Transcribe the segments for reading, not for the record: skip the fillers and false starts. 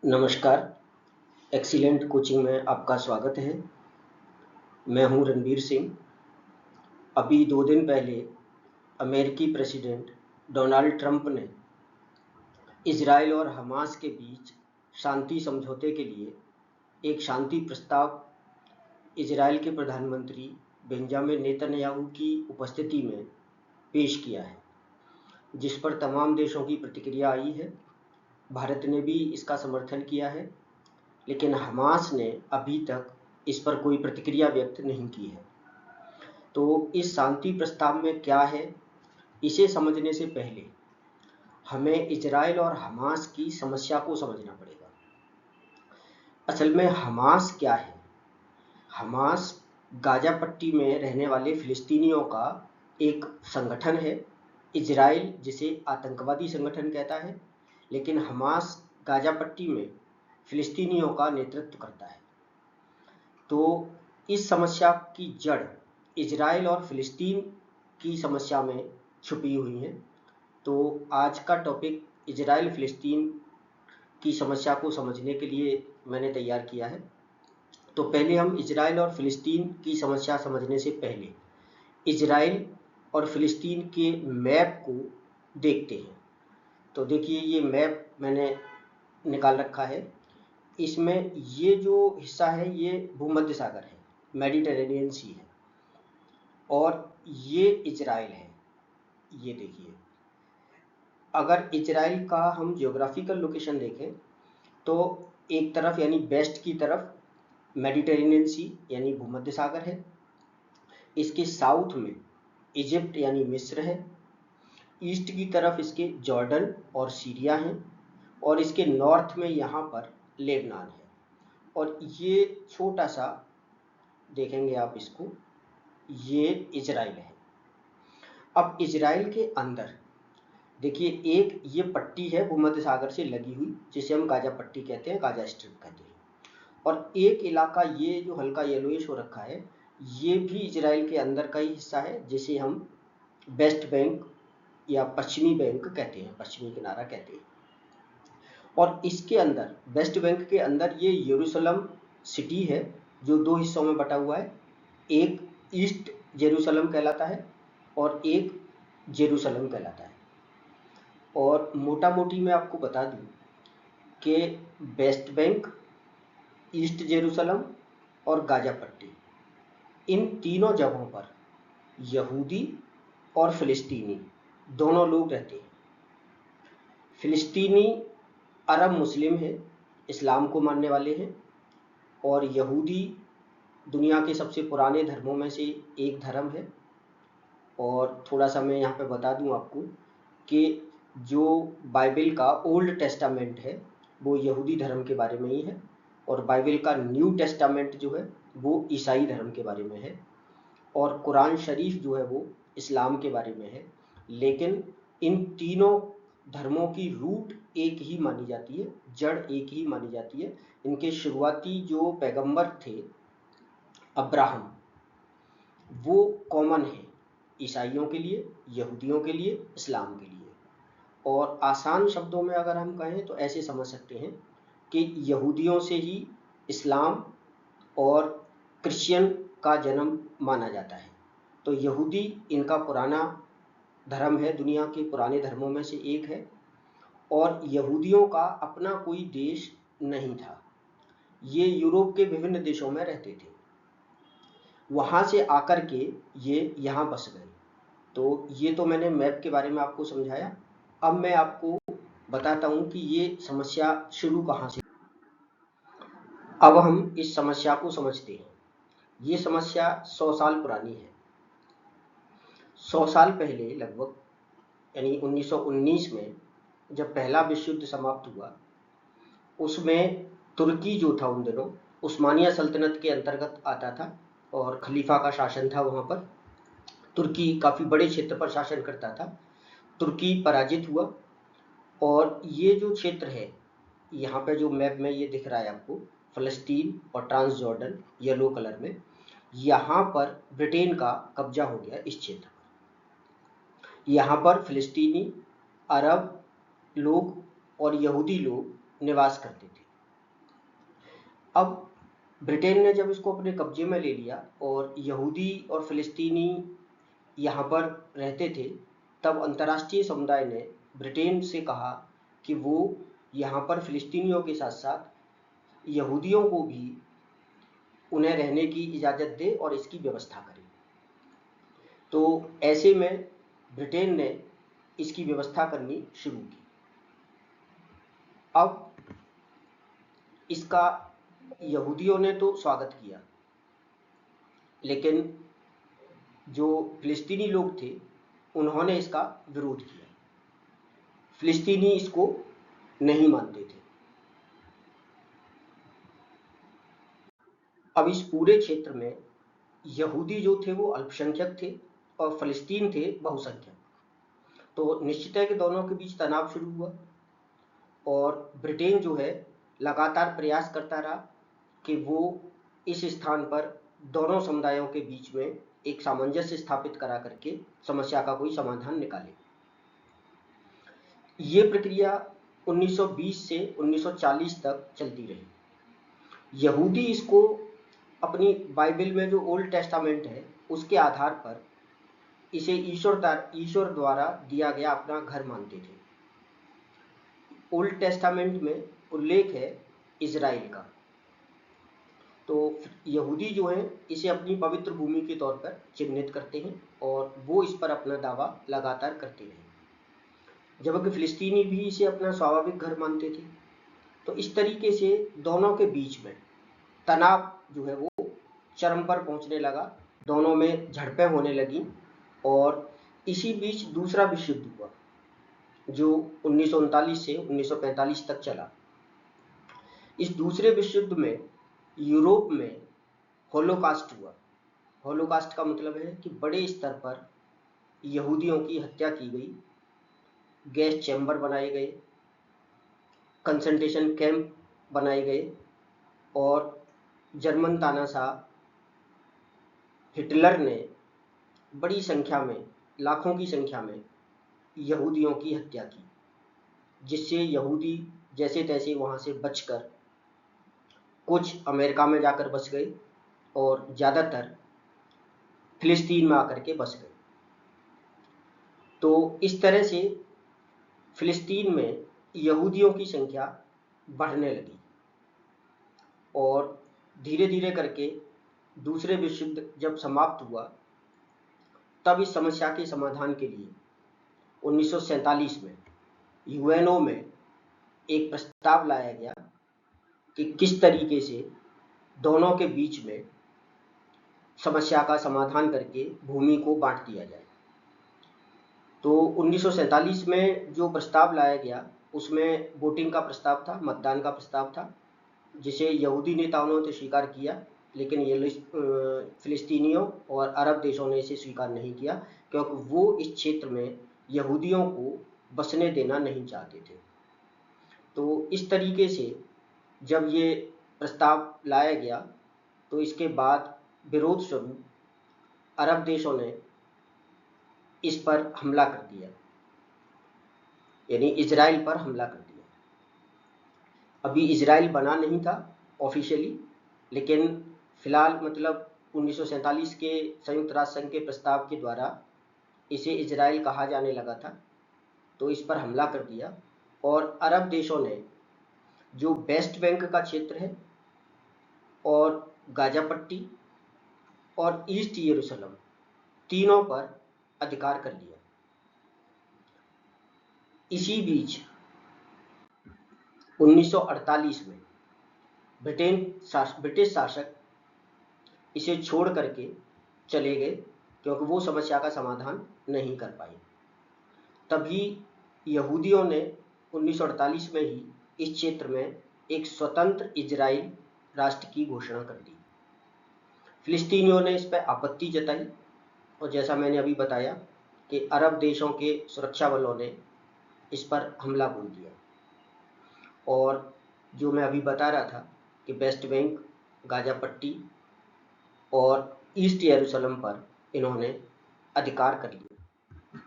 नमस्कार। Excellent coaching में आपका स्वागत है। मैं हूं रणबीर सिंह। अभी 2 दिन पहले अमेरिकी प्रेसिडेंट डोनाल्ड ट्रंप ने इजराइल और हमास के बीच शांति समझौते के लिए एक शांति प्रस्ताव इजराइल के प्रधानमंत्री बेंजामिन नेतन्याहू की उपस्थिति में पेश किया है, जिस पर तमाम देशों की प्रतिक्रिया आई है। भारत ने भी इसका समर्थन किया है, लेकिन हमास ने अभी तक इस पर कोई प्रतिक्रिया व्यक्त नहीं की है। तो इस शांति प्रस्ताव में क्या है, इसे समझने से पहले हमें इजराइल और हमास की समस्या को समझना पड़ेगा। असल में हमास क्या है? हमास गाजा पट्टी में रहने वाले फिलिस्तीनियों का एक संगठन है। इजराइल जिसे आतंकवादी संगठन कहता है, लेकिन हमास गाजा पट्टी में फिलिस्तीनियों का नेतृत्व करता है। तो इस समस्या की जड़ इजराइल और फिलिस्तीन की समस्या में छुपी हुई है। तो आज का टॉपिक इजराइल फिलिस्तीन की समस्या को समझने के लिए मैंने तैयार किया है। तो पहले हम इजराइल और फिलिस्तीन की समस्या समझने से पहले इजराइल और फिलिस्तीन के मैप को देखते हैं। तो देखिए, ये मैप मैंने निकाल रखा है। इसमें ये जो हिस्सा है ये भूमध्य सागर है, मेडिटेरेनियन सी है, और ये इजराइल है। ये देखिए, अगर इजराइल का हम जियोग्राफिकल लोकेशन देखें तो एक तरफ यानी वेस्ट की तरफ मेडिटेरेनियन सी यानी भूमध्य सागर है, इसके साउथ में इजिप्ट यानी मिस्र है, ईस्ट की तरफ इसके जॉर्डन और सीरिया हैं, और इसके नॉर्थ में यहाँ पर लेबनान है। और ये छोटा सा देखेंगे आप इसको, ये इजराइल है। अब इजराइल के अंदर देखिए, एक ये पट्टी है भूमध्य सागर से लगी हुई, जिसे हम गाजा पट्टी कहते हैं, गाजा स्ट्रिप कहते हैं। और एक इलाका ये जो हल्का येलोइश हो रखा है, ये भी इजराइल के अंदर का ही हिस्सा है, जिसे हम वेस्ट बैंक या पश्चिमी बैंक कहते हैं, पश्चिमी किनारा कहते हैं। और इसके अंदर वेस्ट बैंक के अंदर ये यरूशलेम सिटी है, जो 2 हिस्सों में बटा हुआ है। एक ईस्ट जेरूशलेम कहलाता है और एक जेरूशलेम कहलाता है। और मोटा मोटी मैं आपको बता दूं कि वेस्ट बैंक, ईस्ट जेरूशलेम और गाजा पट्टी, इन तीनों जगहों पर यहूदी और फिलिस्तीनी दोनों लोग रहते हैं। फिलिस्तीनी अरब मुस्लिम है, इस्लाम को मानने वाले हैं, और यहूदी दुनिया के सबसे पुराने धर्मों में से एक धर्म है। और थोड़ा सा मैं यहाँ पे बता दूँ आपको कि जो बाइबल का ओल्ड टेस्टामेंट है वो यहूदी धर्म के बारे में ही है, और बाइबल का न्यू टेस्टामेंट जो है वो ईसाई धर्म के बारे में है, और कुरान शरीफ जो है वो इस्लाम के बारे में है। लेकिन इन तीनों धर्मों की रूट एक ही मानी जाती है, जड़ एक ही मानी जाती है। इनके शुरुआती जो पैगंबर थे अब्राहम, वो कॉमन है ईसाइयों के लिए, यहूदियों के लिए, इस्लाम के लिए। और आसान शब्दों में अगर हम कहें तो ऐसे समझ सकते हैं कि यहूदियों से ही इस्लाम और क्रिश्चियन का जन्म माना जाता है। तो यहूदी इनका पुराना धर्म है, दुनिया के पुराने धर्मों में से एक है, और यहूदियों का अपना कोई देश नहीं था। ये यूरोप के विभिन्न देशों में रहते थे, वहाँ से आकर के ये यहाँ बस गए। तो ये तो मैंने मैप के बारे में आपको समझाया। अब मैं आपको बताता हूँ कि ये समस्या शुरू कहाँ से। अब हम इस समस्या को समझते हैं। ये समस्या 100 साल पुरानी है। 100 साल पहले लगभग, यानी 1919 में जब पहला विश्व युद्ध समाप्त हुआ, उसमें तुर्की जो था उन दिनों उस्मानिया सल्तनत के अंतर्गत आता था, और खलीफा का शासन था वहाँ पर। तुर्की काफ़ी बड़े क्षेत्र पर शासन करता था। तुर्की पराजित हुआ, और ये जो क्षेत्र है यहाँ पे जो मैप में ये दिख रहा है आपको, फ़लस्तीन और ट्रांस जॉर्डन येलो कलर में, यहाँ पर ब्रिटेन का कब्जा हो गया इस क्षेत्र पर। यहाँ पर फिलिस्तीनी, अरब लोग और यहूदी लोग निवास करते थे। अब ब्रिटेन ने जब इसको अपने कब्जे में ले लिया और यहूदी और फिलिस्तीनी यहाँ पर रहते थे, तब अंतर्राष्ट्रीय समुदाय ने ब्रिटेन से कहा कि वो यहाँ पर फिलिस्तीनियों के साथ साथ यहूदियों को भी उन्हें रहने की इजाज़त दे और इसकी व्यवस्था करे। तो ऐसे में ब्रिटेन ने इसकी व्यवस्था करनी शुरू की। अब इसका यहूदियों ने तो स्वागत किया, लेकिन जो फिलिस्तीनी लोग थे उन्होंने इसका विरोध किया। फिलिस्तीनी इसको नहीं मानते थे। अब इस पूरे क्षेत्र में यहूदी जो थे वो अल्पसंख्यक थे और फिलिस्तीन थे बहुसंख्यक। तो निश्चित है कि दोनों के बीच तनाव शुरू हुआ और ब्रिटेन जो है लगातार प्रयास करता रहा कि वो इस स्थान पर दोनों समुदायों के बीच में एक सामंजस्य स्थापित करा करके समस्या का कोई समाधान निकाले। ये प्रक्रिया 1920 से 1940 तक चलती रही। यहूदी इसको अपनी बाइबल में जो ओल्ड टेस्टामेंट है उसके आधार पर इसे ईश्वर द्वारा दिया गया अपना घर मानते थे। ओल्ड टेस्टामेंट में उल्लेख है इजराइल का, तो यहूदी जो हैं इसे अपनी पवित्र भूमि के तौर पर चिन्हित करते हैं और वो इस पर अपना दावा लगातार करते रहे, जबकि फिलिस्तीनी भी इसे अपना स्वाभाविक घर मानते थे। तो इस तरीके से दोनों के बीच में तनाव जो है वो चरम पर पहुंचने लगा, दोनों में झड़पें होने लगी और इसी बीच दूसरा विश्व युद्ध हुआ जो 1939 से 1945 तक चला। इस दूसरे विश्व युद्ध में यूरोप में होलोकास्ट हुआ। होलोकास्ट का मतलब है कि बड़े स्तर पर यहूदियों की हत्या की गई, गैस चैम्बर बनाए गए, कंसंट्रेशन कैंप बनाए गए और जर्मन तानाशाह हिटलर ने बड़ी संख्या में, लाखों की संख्या में यहूदियों की हत्या की, जिससे यहूदी जैसे तैसे वहाँ से बचकर कुछ अमेरिका में जाकर बस गए और ज़्यादातर फिलिस्तीन में आकर के बस गए। तो इस तरह से फिलिस्तीन में यहूदियों की संख्या बढ़ने लगी और धीरे धीरे करके दूसरे विश्व युद्ध जब समाप्त हुआ तब इस समस्या के समाधान के लिए 1947 में यूएनओ में एक प्रस्ताव लाया गया कि किस तरीके से दोनों के बीच में समस्या का समाधान करके भूमि को बांट दिया जाए। तो 1947 में जो प्रस्ताव लाया गया उसमें वोटिंग का प्रस्ताव था, मतदान का प्रस्ताव था, जिसे यहूदी नेताओं ने तो स्वीकार किया, लेकिन ये फिलिस्तीनियों और अरब देशों ने इसे स्वीकार नहीं किया क्योंकि वो इस क्षेत्र में यहूदियों को बसने देना नहीं चाहते थे। तो इस तरीके से जब ये प्रस्ताव लाया गया तो इसके बाद विरोध स्वरूप अरब देशों ने इस पर हमला कर दिया, यानी इजराइल पर हमला कर दिया। अभी इजराइल बना नहीं था ऑफिशियली, लेकिन फिलहाल मतलब 1947 के संयुक्त राष्ट्र संघ के प्रस्ताव के द्वारा इसे इजराइल कहा जाने लगा था। तो इस पर हमला कर दिया और अरब देशों ने जो वेस्ट बैंक का क्षेत्र है और गाजा पट्टी और ईस्ट यरूशलेम तीनों पर अधिकार कर लिया। इसी बीच 1948 में ब्रिटिश शासक इसे छोड़ करके चले गए क्योंकि वो समस्या का समाधान नहीं कर पाए। तभी यहूदियों ने 1948 में ही इस क्षेत्र में एक स्वतंत्र इजराइल राष्ट्र की घोषणा कर दी। फिलिस्तीनियों ने इस पर आपत्ति जताई और जैसा मैंने अभी बताया कि अरब देशों के सुरक्षा बलों ने इस पर हमला बोल दिया और जो मैं अभी बता रहा था कि वेस्ट बैंक, गाजा पट्टी और ईस्ट यरूशलेम पर इन्होंने अधिकार कर लिया।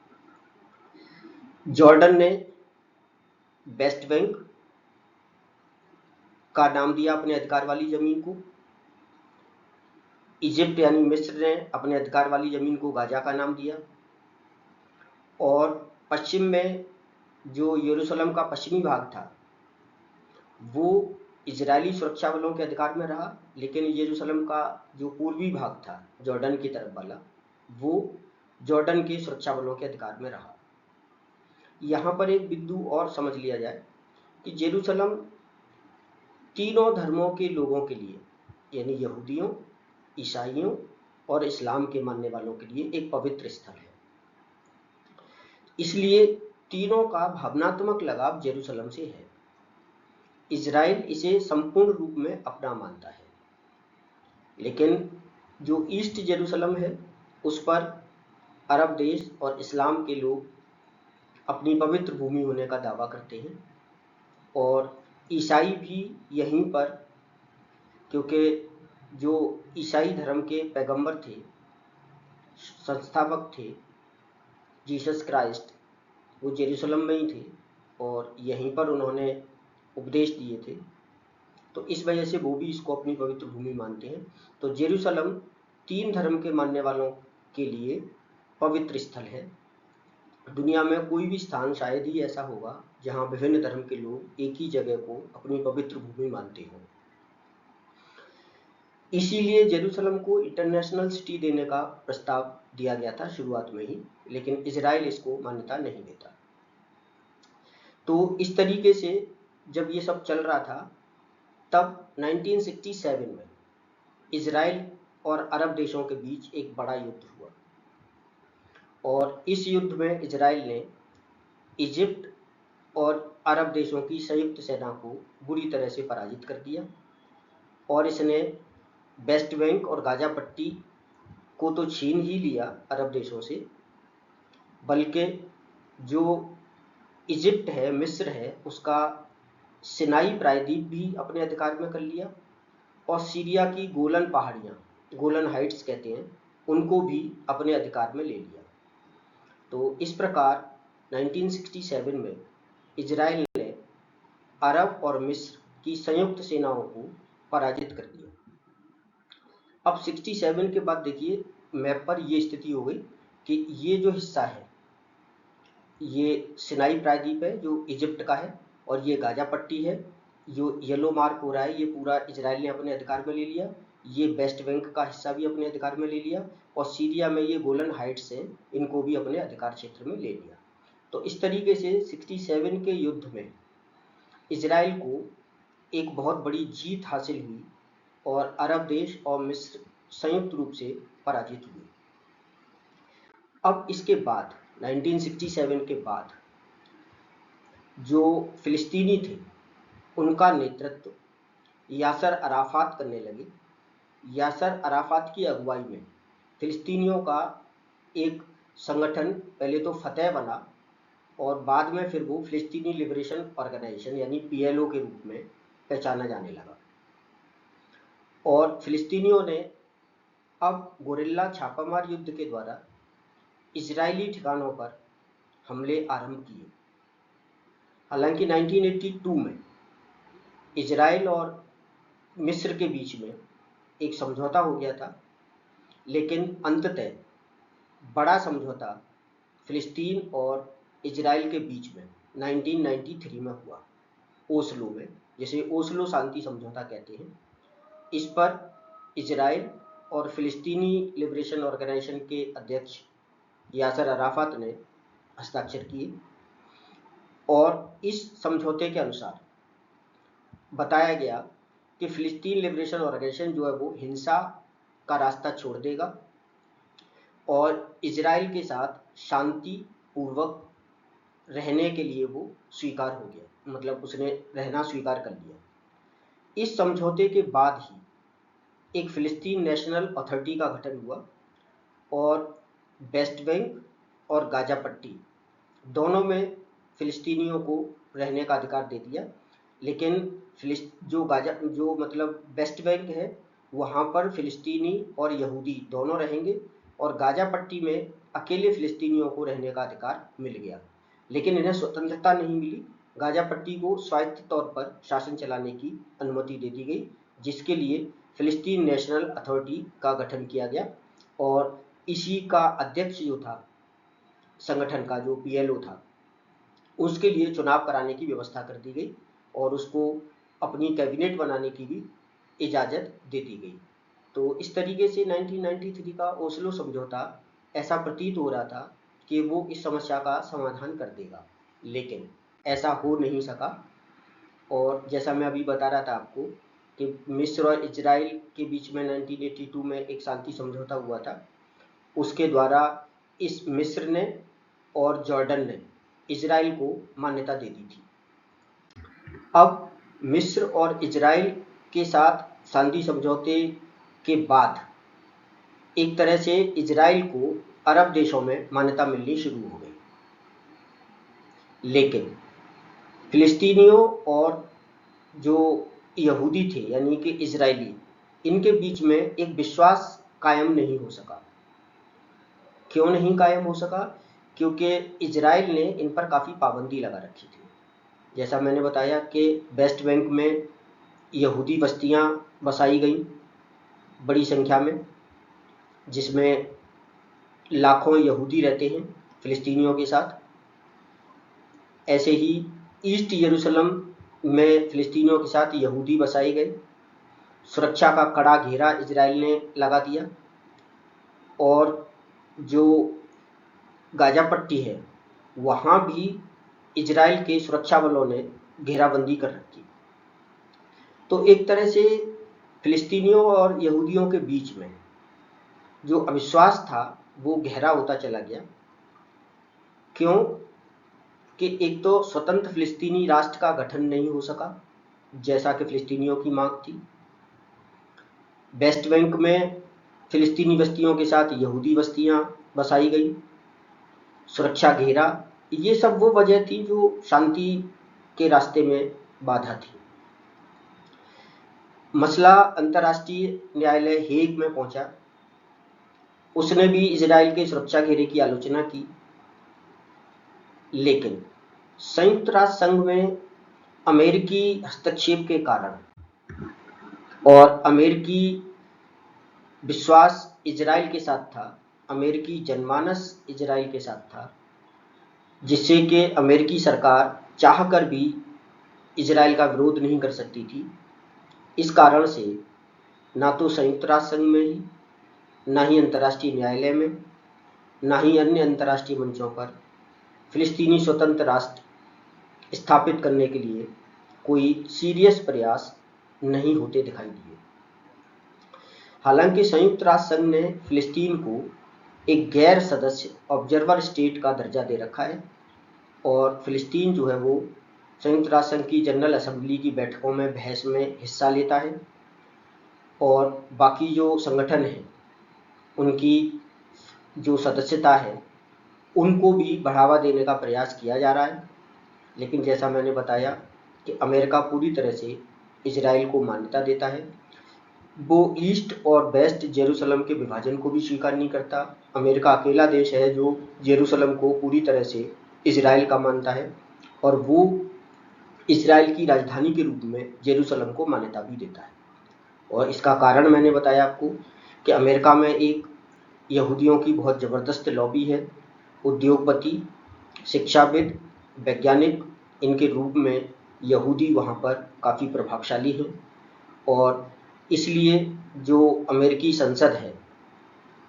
जॉर्डन ने वेस्ट बैंक, का नाम दिया अपने अधिकार वाली ज़मीन को। इजिप्ट यानी मिस्र ने अपने अधिकार वाली ज़मीन को गाज़ा का नाम दिया। और पश्चिम में जो यरूशलेम का पश्चिमी भाग था वो इजरायली सुरक्षा बलों के अधिकार में रहा, लेकिन यरूशलेम का जो पूर्वी भाग था जॉर्डन की तरफ वाला वो जॉर्डन के सुरक्षा बलों के अधिकार में रहा। यहाँ पर एक बिंदु और समझ लिया जाए कि यरूशलेम तीनों धर्मों के लोगों के लिए यानी यहूदियों, ईसाइयों और इस्लाम के मानने वालों के लिए एक पवित्र स्थल है। इसलिए तीनों का भावनात्मक लगाव यरूशलेम से है। इजराइल इसे संपूर्ण रूप में अपना मानता है, लेकिन जो ईस्ट यरूशलेम है उस पर अरब देश और इस्लाम के लोग अपनी पवित्र भूमि होने का दावा करते हैं। और ईसाई भी यहीं पर, क्योंकि जो ईसाई धर्म के पैगंबर थे, संस्थापक थे जीसस क्राइस्ट, वो यरूशलेम में ही थे और यहीं पर उन्होंने उपदेश दिए थे, तो इस वजह से वो भी इसको अपनी पवित्र भूमि मानते हैं। तो यरूशलेम तीन धर्म के मानने वालों के लिए पवित्र स्थल है। दुनिया में कोई भी स्थान शायद ही ऐसा होगा जहां विभिन्न धर्म के लोग एक ही जगह को अपनी पवित्र भूमि मानते हों। इसीलिए यरूशलेम को इंटरनेशनल सिटी देने का प्रस्ताव दिया गया था शुरुआत में ही, लेकिन इजराइल इसको मान्यता नहीं देता। तो इस तरीके से जब ये सब चल रहा था तब 1967 में इजराइल और अरब देशों के बीच एक बड़ा युद्ध हुआ और इस युद्ध में इजराइल ने इजिप्ट और अरब देशों की संयुक्त सेना को बुरी तरह से पराजित कर दिया और इसने वेस्ट बैंक और गाजा पट्टी को तो छीन ही लिया अरब देशों से, बल्कि जो इजिप्ट है, मिस्र है, उसका सिनाई प्रायद्वीप भी अपने अधिकार में कर लिया और सीरिया की गोलन पहाड़ियाँ, गोलन हाइट्स कहते हैं, उनको भी अपने अधिकार में ले लिया। तो इस प्रकार 1967 में इजराइल ने अरब और मिस्र की संयुक्त सेनाओं को पराजित कर दिया। अब 67 के बाद देखिए मैप पर ये स्थिति हो गई कि ये जो हिस्सा है ये सिनाई प्रायद्वीप है जो इजिप्ट का है, और ये गाजा पट्टी है जो येलो मार्क हो रहा है, ये पूरा इजराइल ने अपने अधिकार में ले लिया। ये वेस्ट बैंक का हिस्सा भी अपने अधिकार में ले लिया और सीरिया में ये गोलन हाइट्स हैं, इनको भी अपने अधिकार क्षेत्र में ले लिया। तो इस तरीके से 67 के युद्ध में इजराइल को एक बहुत बड़ी जीत हासिल हुई और अरब देश और मिस्र संयुक्त रूप से पराजित हुए। अब इसके बाद 1967 के बाद जो फिलिस्तीनी थे उनका नेतृत्व यासर अराफात करने लगे। यासर अराफात की अगुवाई में फिलिस्तीनियों का एक संगठन पहले तो फतेह बना और बाद में फिर वो फिलिस्तीनी लिबरेशन ऑर्गेनाइजेशन यानी PLO के रूप में पहचाना जाने लगा। और फिलिस्तीनियों ने अब गोरिल्ला छापामार युद्ध के द्वारा इजरायली ठिकानों पर हमले आरंभ किए। हालांकि 1982 में इजराइल और मिस्र के बीच में एक समझौता हो गया था, लेकिन अंततः बड़ा समझौता फिलिस्तीन और इजराइल के बीच में 1993 में हुआ, ओस्लो में, जिसे ओस्लो शांति समझौता कहते हैं। इस पर इजराइल और फिलिस्तीनी लिबरेशन ऑर्गेनाइजेशन के अध्यक्ष यासर अराफात ने हस्ताक्षर किए और इस समझौते के अनुसार बताया गया कि फिलिस्तीन लिबरेशन ऑर्गेनाइजेशन जो है वो हिंसा का रास्ता छोड़ देगा और इजराइल के साथ शांति पूर्वक रहने के लिए वो स्वीकार हो गया, मतलब उसने रहना स्वीकार कर लिया। इस समझौते के बाद ही एक फिलिस्तीन नेशनल अथॉरिटी का गठन हुआ और वेस्ट बैंक और गाजा पट्टी दोनों में फिलिस्तीनियों को रहने का अधिकार दे दिया, लेकिन जो मतलब वेस्ट बैंक है वहाँ पर फिलिस्तीनी और यहूदी दोनों रहेंगे और गाजा पट्टी में अकेले फिलिस्तीनियों को रहने का अधिकार मिल गया, लेकिन इन्हें स्वतंत्रता नहीं मिली, गाजा पट्टी को स्वायत्त तौर पर शासन चलाने की अनुमति दे दी गई, जिसके लिए फिलिस्तीन नेशनल अथॉरिटी का गठन किया गया और इसी का अध्यक्ष जो था संगठन का, जो PLO था, उसके लिए चुनाव कराने की व्यवस्था कर दी गई और उसको अपनी कैबिनेट बनाने की भी इजाज़त दे दी गई। तो इस तरीके से 1993 का ओस्लो समझौता ऐसा प्रतीत हो रहा था कि वो इस समस्या का समाधान कर देगा, लेकिन ऐसा हो नहीं सका। और जैसा मैं अभी बता रहा था आपको कि मिस्र और इजराइल के बीच में 1982 में एक शांति समझौता हुआ था। उसके द्वारा इस मिस्र ने और जॉर्डन ने इजराइल को मान्यता दे दी थी। अब मिस्र और इजराइल के साथ शांति समझौते के बाद एक तरह से इजराइल को अरब देशों में मान्यता मिलनी शुरू हो गई, लेकिन फिलिस्तीनियों और जो यहूदी थे यानी कि इजरायली, इनके बीच में एक विश्वास कायम नहीं हो सका। क्यों नहीं कायम हो सका? क्योंकि इजराइल ने इन पर काफ़ी पाबंदी लगा रखी थी। जैसा मैंने बताया कि वेस्ट बैंक में यहूदी बस्तियां बसाई गई बड़ी संख्या में, जिसमें लाखों यहूदी रहते हैं फिलिस्तीनियों के साथ। ऐसे ही ईस्ट यरूशलेम में फिलिस्तीनियों के साथ यहूदी बसाए गए। सुरक्षा का कड़ा घेरा इजराइल ने लगा दिया और जो गाजा पट्टी है वहाँ भी इजराइल के सुरक्षा बलों ने घेराबंदी कर रखी। तो एक तरह से फिलिस्तीनियों और यहूदियों के बीच में जो अविश्वास था वो गहरा होता चला गया। क्यों? कि एक तो स्वतंत्र फिलिस्तीनी राष्ट्र का गठन नहीं हो सका जैसा कि फिलिस्तीनियों की मांग थी। वेस्ट बैंक में फिलिस्तीनी बस्तियों के साथ यहूदी बस्तियां बसाई गई, सुरक्षा घेरा, ये सब वो वजह थी जो शांति के रास्ते में बाधा थी। मसला अंतर्राष्ट्रीय न्यायालय हेग में पहुंचा। उसने भी इजराइल के सुरक्षा घेरे की आलोचना की, लेकिन संयुक्त राष्ट्र संघ में अमेरिकी हस्तक्षेप के कारण और अमेरिकी विश्वास इजराइल के साथ था, अमेरिकी जनमानस इजराइल के साथ था, जिससे कि अमेरिकी सरकार चाहकर भी इजराइल का विरोध नहीं कर सकती थी। इस कारण से ना तो संयुक्त राष्ट्र संघ में ही, ना ही अंतर्राष्ट्रीय न्यायालय में, ना ही अन्य अंतर्राष्ट्रीय मंचों पर फिलिस्तीनी स्वतंत्र राष्ट्र स्थापित करने के लिए कोई सीरियस प्रयास नहीं होते दिखाई दिए। हालांकि संयुक्त राष्ट्र संघ ने फिलिस्तीन को एक गैर सदस्य ऑब्जर्वर स्टेट का दर्जा दे रखा है और फिलिस्तीन जो है वो संयुक्त राष्ट्र संघ की जनरल असेंबली की बैठकों में बहस में हिस्सा लेता है और बाकी जो संगठन हैं उनकी जो सदस्यता है उनको भी बढ़ावा देने का प्रयास किया जा रहा है। लेकिन जैसा मैंने बताया कि अमेरिका पूरी तरह से इजराइल को मान्यता देता है। वो ईस्ट और वेस्ट जेरूसलम के विभाजन को भी स्वीकार नहीं करता। अमेरिका अकेला देश है जो जेरूसलम को पूरी तरह से इजराइल का मानता है और वो इजराइल की राजधानी के रूप में जेरूसलम को मान्यता भी देता है। और इसका कारण मैंने बताया आपको कि अमेरिका में एक यहूदियों की बहुत ज़बरदस्त लॉबी है। उद्योगपति, शिक्षाविद, वैज्ञानिक, इनके रूप में यहूदी वहाँ पर काफ़ी प्रभावशाली हैं और इसलिए जो अमेरिकी संसद है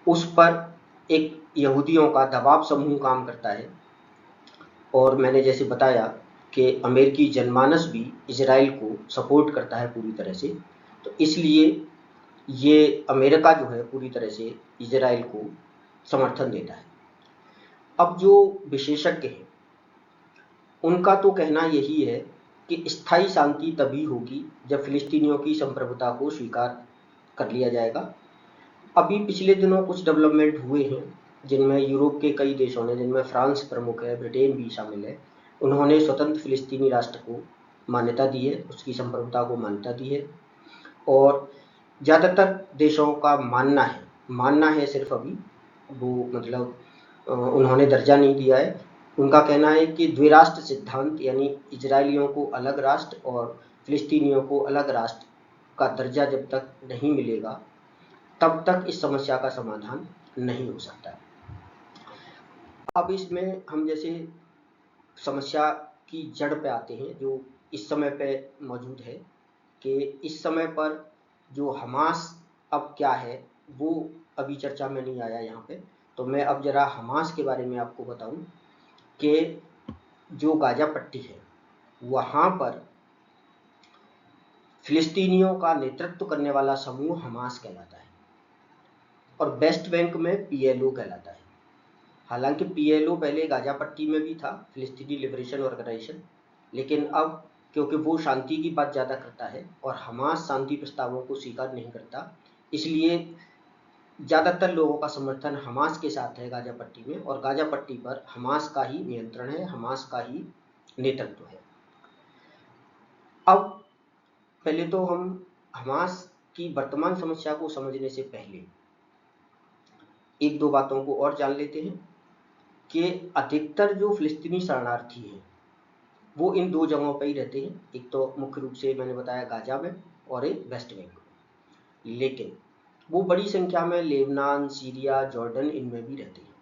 उस पर एक यहूदियों का दबाव समूह काम करता है। और मैंने जैसे बताया कि अमेरिकी जनमानस भी इजराइल को सपोर्ट करता है पूरी तरह से, तो इसलिए ये अमेरिका जो है पूरी तरह से इजराइल को समर्थन देता है। अब जो विशेषज्ञ हैं उनका तो कहना यही है कि स्थायी शांति तभी होगी जब फिलिस्तीनियों की संप्रभुता को स्वीकार कर लिया जाएगा। अभी पिछले दिनों कुछ डेवलपमेंट हुए हैं जिनमें यूरोप के कई देशों ने, जिनमें फ्रांस प्रमुख है, ब्रिटेन भी शामिल है, उन्होंने स्वतंत्र फिलिस्तीनी राष्ट्र को मान्यता दी है, उसकी संप्रभुता को मान्यता दी है। और ज़्यादातर देशों का मानना है सिर्फ अभी वो मतलब उन्होंने दर्जा नहीं दिया है, उनका कहना है कि द्विराष्ट्र सिद्धांत यानी इजरायलियों को अलग राष्ट्र और फिलिस्तीनियों को अलग राष्ट्र का दर्जा जब तक नहीं मिलेगा तब तक इस समस्या का समाधान नहीं हो सकता। अब इसमें हम जैसे समस्या की जड़ पे आते हैं जो इस समय पे मौजूद है कि इस समय पर जो हमास अब क्या है वो अभी चर्चा में नहीं आया यहाँ पे। तो मैं अब जरा हमास के बारे में आपको बताऊं कि जो गाजा पट्टी है वहाँ पर फिलिस्तीनियों का नेतृत्व करने वाला समूह हमास कहलाता है और वेस्ट बैंक में पीएलओ कहलाता है। हालांकि पीएलओ पहले गाजा पट्टी में भी था, फिलिस्तीनी लिबरेशन ऑर्गेनाइजेशन, लेकिन अब क्योंकि वो शांति की बात ज़्यादा करता है और हमास शांति प्रस्तावों को स्वीकार नहीं करता, इसलिए ज़्यादातर लोगों का समर्थन हमास के साथ है गाजा पट्टी में, और गाजा पट्टी पर हमास का ही नियंत्रण है, हमास का ही नेतृत्व है। अब पहले तो हम हमास की वर्तमान समस्या को समझने से पहले एक दो बातों को और जान लेते हैं कि अधिकतर जो फिलिस्तीनी शरणार्थी हैं वो इन दो जगहों पर ही रहते हैं, एक तो मुख्य रूप से मैंने बताया गाजा में और एक वेस्ट बैंक में, लेकिन वो बड़ी संख्या में लेबनान, सीरिया, जॉर्डन इनमें भी रहते हैं।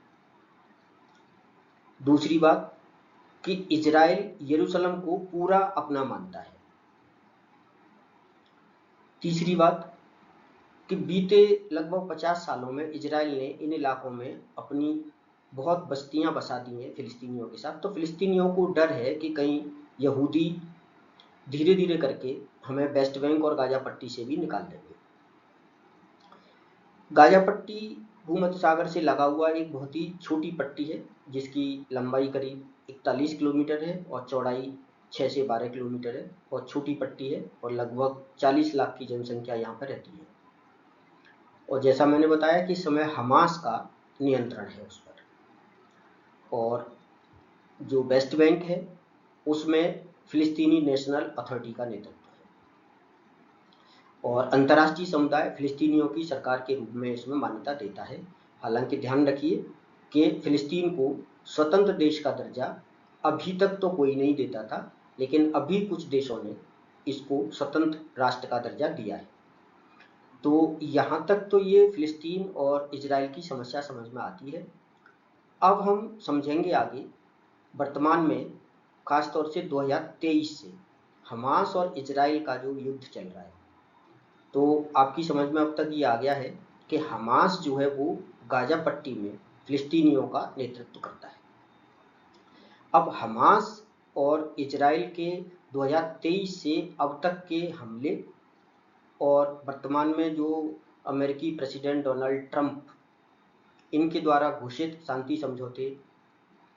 दूसरी बात कि इजराइल यरूशलेम को पूरा अपना मानता है। तीसरी बात कि बीते लगभग 50 सालों में इजराइल ने इन इलाकों में अपनी बहुत बस्तियां बसा दी हैं फिलिस्तीनियों के साथ, तो फिलिस्तीनियों को डर है कि कहीं यहूदी धीरे धीरे करके हमें वेस्ट बैंक और गाजा पट्टी से भी निकाल देंगे। गाजा पट्टी भूमध्य सागर से लगा हुआ एक बहुत ही छोटी पट्टी है जिसकी लंबाई करीब 41 किलोमीटर है और चौड़ाई 6 से 12 किलोमीटर है। बहुत छोटी पट्टी है और लगभग 40 लाख की जनसंख्या यहाँ पर रहती है। और जैसा मैंने बताया कि इस समय हमास का नियंत्रण है उस पर, और जो वेस्ट बैंक है उसमें फिलिस्तीनी नेशनल अथॉरिटी का नेतृत्व है और अंतर्राष्ट्रीय समुदाय फिलिस्तीनियों की सरकार के रूप में इसमें मान्यता देता है। हालांकि ध्यान रखिए कि फिलिस्तीन को स्वतंत्र देश का दर्जा अभी तक तो कोई नहीं देता था, लेकिन अभी कुछ देशों ने इसको स्वतंत्र राष्ट्र का दर्जा दिया है। तो यहाँ तक तो ये फिलिस्तीन और इजराइल की समस्या समझ में आती है। अब हम समझेंगे आगे वर्तमान में खासतौर से 2023 से हमास और इजराइल का जो युद्ध चल रहा है, तो आपकी समझ में अब तक ये आ गया है कि हमास जो है वो गाजा पट्टी में फिलिस्तीनियों का नेतृत्व करता है। अब हमास और इजराइल के 2023 से अब तक के हमले और वर्तमान में जो अमेरिकी प्रेसिडेंट डोनाल्ड ट्रंप इनके द्वारा घोषित शांति समझौते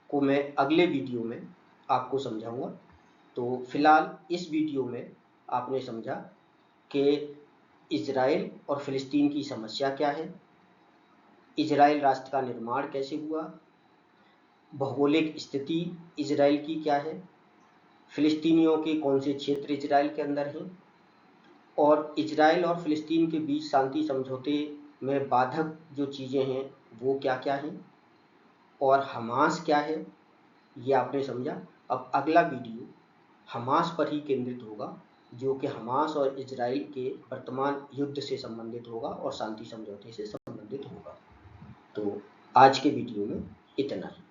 को मैं अगले वीडियो में आपको समझाऊंगा। तो फिलहाल इस वीडियो में आपने समझा कि इजराइल और फिलिस्तीन की समस्या क्या है, इजराइल राष्ट्र का निर्माण कैसे हुआ, भौगोलिक स्थिति इजराइल की क्या है, फिलिस्तीनियों के कौन से क्षेत्र इजराइल के अंदर हैं, और इजराइल और फिलिस्तीन के बीच शांति समझौते में बाधक जो चीज़ें हैं वो क्या क्या हैं, और हमास क्या है, ये आपने समझा। अब अगला वीडियो हमास पर ही केंद्रित होगा जो कि हमास और इजराइल के वर्तमान युद्ध से संबंधित होगा और शांति समझौते से संबंधित होगा। तो आज के वीडियो में इतना ही।